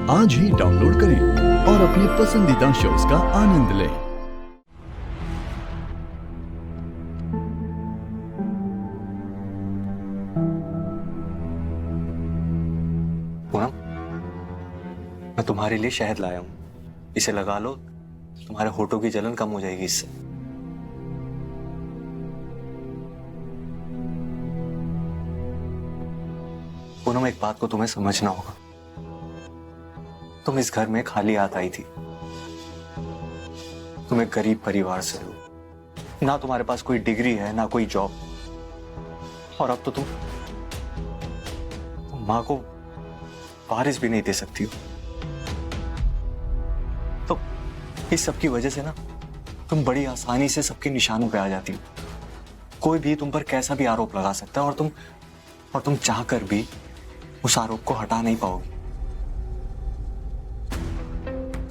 आज ही डाउनलोड करें और अपने पसंदीदा शोज का आनंद लें। पूनम, मैं तुम्हारे लिए शहद लाया हूं, इसे लगा लो, तुम्हारे होठों की जलन कम हो जाएगी इससे। पूनम, एक बात को तुम्हें समझना होगा, तुम इस घर में खाली हाथ आई थी। तुम एक गरीब परिवार से हो, ना तुम्हारे पास कोई डिग्री है ना कोई जॉब, और अब तो तुम मां को वारिस भी नहीं दे सकती हो। तो इस सब की वजह से ना तुम बड़ी आसानी से सबके निशानों पे आ जाती हो। कोई भी तुम पर कैसा भी आरोप लगा सकता है और तुम चाहकर भी उस आरोप को हटा नहीं पाओगी।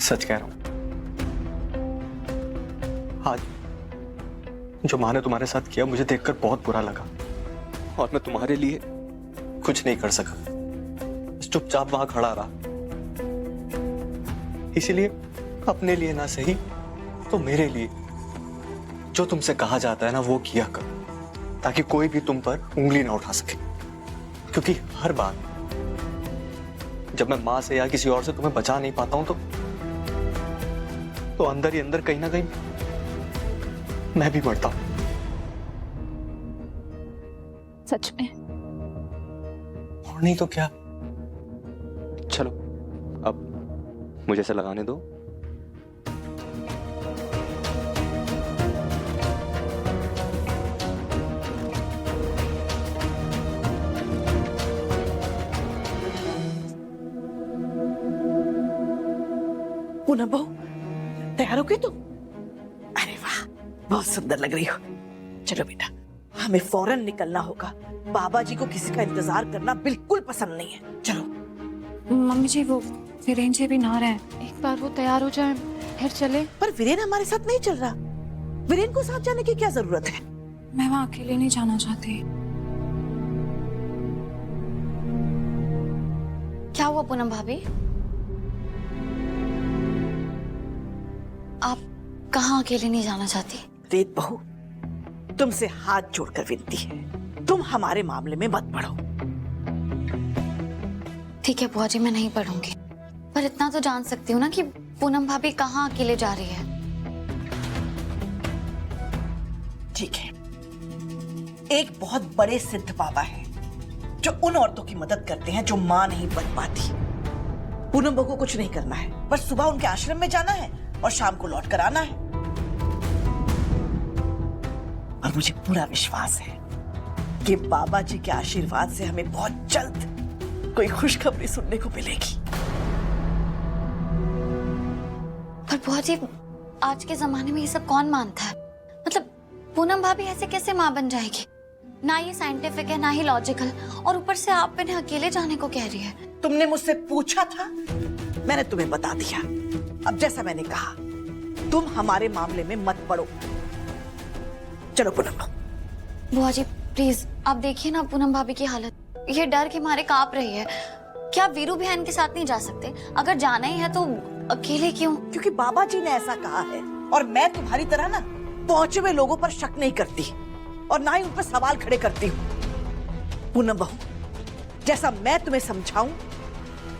सच कह रहा हूं, आज जो मां ने तुम्हारे साथ किया मुझे देखकर बहुत बुरा लगा, और मैं तुम्हारे लिए कुछ नहीं कर सका, चुपचाप वहां खड़ा रहा। इसीलिए अपने लिए ना सही तो मेरे लिए जो तुमसे कहा जाता है ना वो किया करो, ताकि कोई भी तुम पर उंगली ना उठा सके। क्योंकि हर बार जब मैं मां से या किसी और से तुम्हें बचा नहीं पाता हूं तो अंदर ही अंदर कहीं ना कहीं मैं भी मरता हूं। सच में? और नहीं तो क्या। चलो अब मुझे इसे लगाने दो। पूनम बहू, तैयार हो गई तुम? अरे वाह, बहुत सुंदर लग रही हो। चलो बेटा, हमें फौरन निकलना होगा। बाबा जी को किसी का इंतजार करना बिल्कुल पसंद नहीं है। चलो। मम्मी जी, वो वीरेन जी भी ना रहे, एक बार वो तैयार हो जाए फिर चले। पर वीरेन हमारे साथ नहीं चल रहा। वीरेन को साथ जाने की क्या जरूरत है? मैं वहाँ अकेले नहीं जाना चाहती। क्या हुआ पूनम भाभी? आप कहाँ अकेले नहीं जाना चाहती? रीत बहू, तुमसे हाथ जोड़कर विनती है, तुम हमारे मामले में मत पड़ो। ठीक है बुआ जी, मैं नहीं पढ़ूंगी, पर इतना तो जान सकती हूँ ना कि पूनम भाभी कहाँ अकेले जा रही है। ठीक है, एक बहुत बड़े सिद्ध बाबा है जो उन औरतों की मदद करते हैं जो मां नहीं बन पाती। पूनम बहू को कुछ नहीं करना है, बस सुबह उनके आश्रम में जाना है और शाम को लौट कर आना है। और मुझे पूरा विश्वास है कि बाबा जी के आशीर्वाद से हमें बहुत जल्द कोई खुशखबरी सुनने को मिलेगी। पर बुआ जी, आज के जमाने में ये सब कौन मानता है? मतलब पूनम भाभी ऐसे कैसे माँ बन जाएगी? ना ये साइंटिफिक है ना ही लॉजिकल, और ऊपर से आप इन्हें अकेले जाने को कह रही है। तुमने मुझसे पूछा था, मैंने तुम्हें बता दिया। अब जैसा मैंने कहा, तुम हमारे मामले में मत पड़ो। चलो पूनम। बुआ जी प्लीज, आप देखिए ना पूनम भाभी की हालत, ये डर के मारे कांप रही है। क्या वीरू भी इनके साथ नहीं जा सकते? अगर जाना ही है तो अकेले क्यों? क्योंकि बाबा जी ने ऐसा कहा है, और मैं तुम्हारी तरह ना पहुंचे हुए लोगों पर शक नहीं करती और ना ही उन पर सवाल खड़े करती हूँ। पूनम बहू, जैसा मैं तुम्हें समझाऊं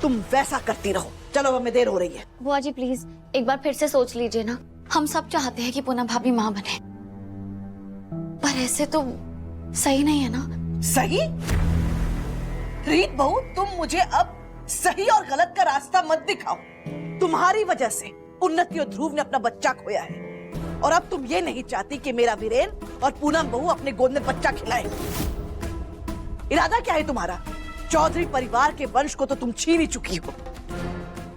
तुम वैसा करती रहो। चलो, हमें देर हो रही है। बुआ जी प्लीज एक बार फिर से सोच लीजिए ना, हम सब चाहते हैं कि पूनम भाभी माँ बने, पर ऐसे तो सही नहीं है ना। सही? रीत बहू, तुम मुझे अब सही और गलत का रास्ता मत दिखाओ। तुम्हारी वजह से उन्नति और ध्रुव ने अपना बच्चा खोया है, और अब तुम ये नहीं चाहती कि मेरा वीरेन और पूनम बहू अपने गोद में बच्चा खिलाए। इरादा क्या है तुम्हारा? चौधरी परिवार के वंश को तो तुम छीन ही चुकी हो।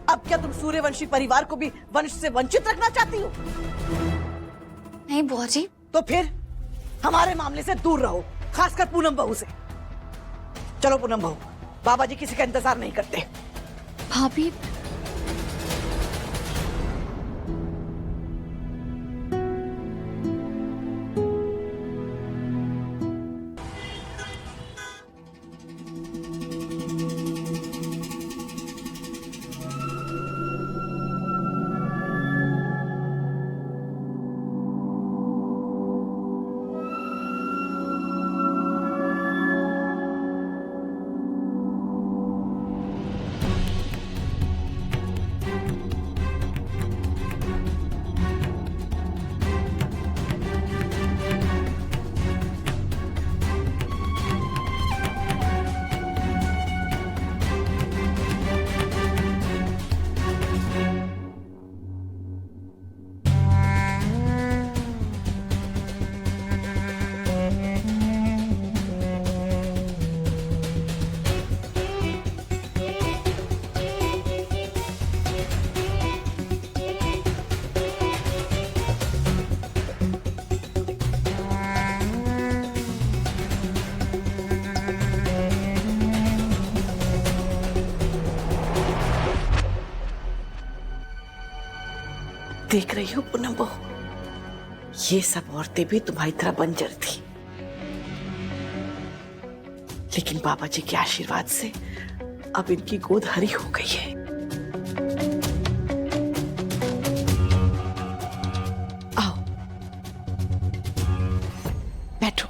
अब क्या तुम सूर्यवंशी परिवार को भी वंश से वंचित रखना चाहती हो? नहीं बुआ जी। तो फिर हमारे मामले से दूर रहो, खासकर पूनम बहू से। चलो पूनम बहू, बाबा जी किसी का इंतजार नहीं करते। भाभी देख रही हो पूनम बहू, ये सब औरतें भी तुम्हारी तरह बंजर थी, लेकिन बाबा जी के आशीर्वाद से अब इनकी गोद हरी हो गई है। आओ बैठो।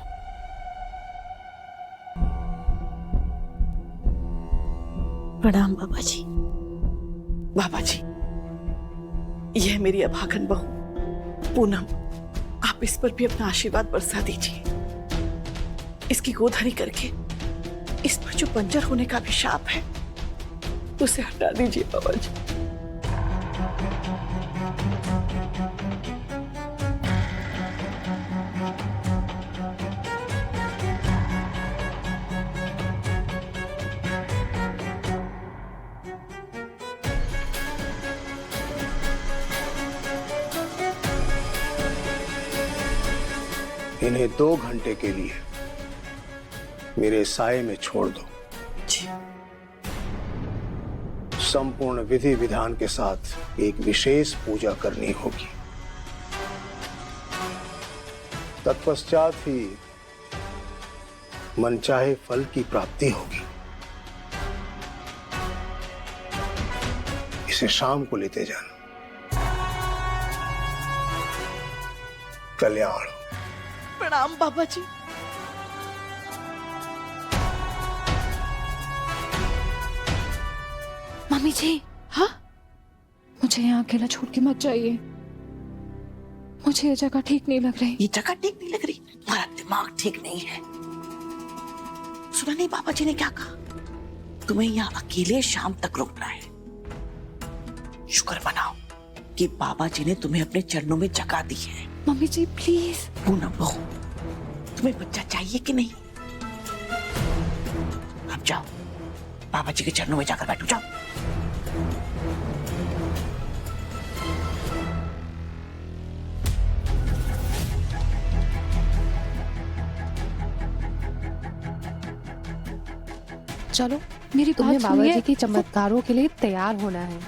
प्रणाम बाबा जी। बाबा जी, यह मेरी अभागन बहू पूनम, आप इस पर भी अपना आशीर्वाद बरसा दीजिए। इसकी गोद हरी करके इस पर जो बंजर होने का अभिशाप है उसे हटा दीजिए बाबा जी। इन्हें 2 घंटे के लिए मेरे साये में छोड़ दो। जी। संपूर्ण विधि विधान के साथ एक विशेष पूजा करनी होगी। तत्पश्चात ही मनचाहे फल की प्राप्ति होगी। इसे शाम को लेते जाना। कल्याण। प्रणाम बाबा जी। मम्मी जी, हाँ, मुझे यहाँ अकेला छोड़ के मत जाइए। मुझे ये जगह ठीक नहीं लग रही। ये जगह ठीक नहीं लग रही? तुम्हारा दिमाग ठीक नहीं है। सुना नहीं बाबा जी ने क्या कहा? तुम्हें यहाँ अकेले शाम तक रुकना है। शुक्र मनाओ कि बाबा जी ने तुम्हें अपने चरणों में जगह दी है। Mummy ji please. पूनम बहू, तुम्हें बच्चा चाहिए कि नहीं? अब जाओ, बाबा जी के चरणों में जाकर बैठो। जाओ। चलो मेरी तुम्हें बात बाबा जी सुनिए। के चमत्कारों के लिए तैयार होना है।